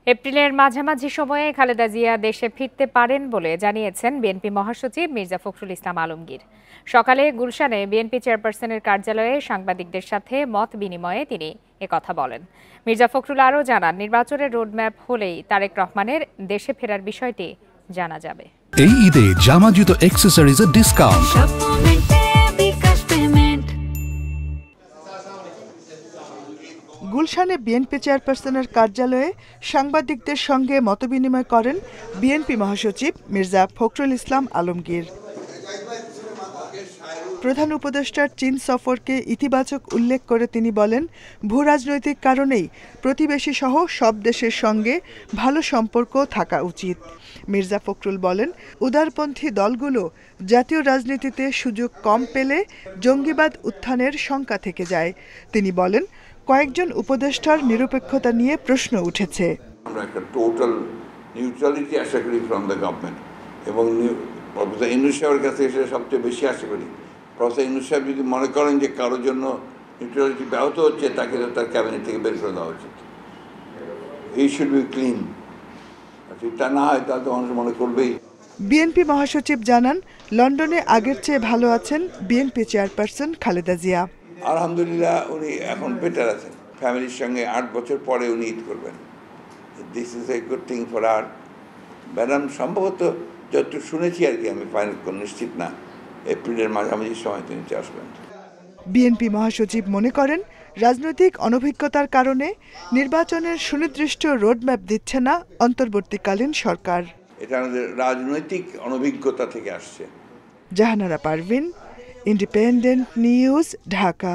এপ্রিলের মাঝামাঝি সময়ে খালেদা জিয়া দেশে ফিরতে পারেন বলে জানিয়েছেন বিএনপি মহাসচিব মির্জা ফখরুল ইসলাম আলমগীর। সকালে গুলশানে বিএনপি চেয়ারপারসনের কার্যালয়ে সাংবাদিকদের সাথে মত বিনিময়ে তিনি একথা বলেন। মির্জা ফখরুল আরও জানান, নির্বাচনের রোডম্যাপ হলেই তারেক রহমানের দেশে ফেরার বিষয়টি জানা যাবে। এই ঈদে জামা জুতো অ্যাকসেসরিজের ডিসকাউন্ট। গুলশানে বিএনপি চেয়ারপারসনের কার্যালয়ে সাংবাদিকদের সঙ্গে মতবিনিময় করেন বিএনপি মহাসচিব মির্জা ফখরুল ইসলাম আলমগীর। প্রধান উপদেষ্টার চীন সফরকে ইতিবাচক উল্লেখ করে তিনি বলেন, ভূরাজনৈতিক কারণেই প্রতিবেশী সহ সব দেশের সঙ্গে ভালো সম্পর্ক থাকা উচিত। মির্জা ফখরুল বলেন, উদারপন্থী দলগুলো জাতীয় রাজনীতিতে সুযোগ কম পেলে জঙ্গিবাদ উত্থানের শঙ্কা থেকে যায়। তিনি বলেন, কয়েকজন উপদেষ্টার নিরপেক্ষতা নিয়ে প্রশ্ন উঠেছে। আমরা একটা টোটাল নিউট্রালিটি আশা করি ফ্রম দ্য গভর্নমেন্ট, এবং প্রফেসর ইউনূস সাহেবের কাছে এসে সবচেয়ে বেশি আশা করি। প্রফেসর ইউনূস সাহেব যদি মনে করেন যে কারোর জন্য নিউট্রালিটি ব্যাহত হচ্ছে, তাকে তো তার ক্যাবিনেট থেকে বের করে দেওয়া উচিত। He should be clean. তা না হয় তাহলে তো মানুষ মনে করবেই। বিএনপি মহাসচিব জানান, লন্ডনে আগের চেয়ে ভালো আছেন বিএনপি চেয়ারপারসন খালেদা জিয়া। আলহামদুলিল্লাহ, উনি এখন বেটার আছেন। ফ্যামিলির সঙ্গে 8 বছর পরে উনি ঈদ করবেন। This is a good thing for our madam. সম্ভবত যতটুকু শুনেছি আর কি, আমি ফাইনাল নিশ্চিত না, এপ্রিলের মাঝামাঝি সময় তিনি আসবেন। বিএনপি মহাসচিব মনে করেন, রাজনৈতিক অনভিজ্ঞতার কারণে নির্বাচনের সুনির্দিষ্ট রোডম্যাপ দিচ্ছে না অন্তর্বর্তীকালীন সরকার। এটা আমাদের রাজনৈতিক অনভিজ্ঞতা থেকে আসছে। Jahanara Parvin, independent news, Dhaka.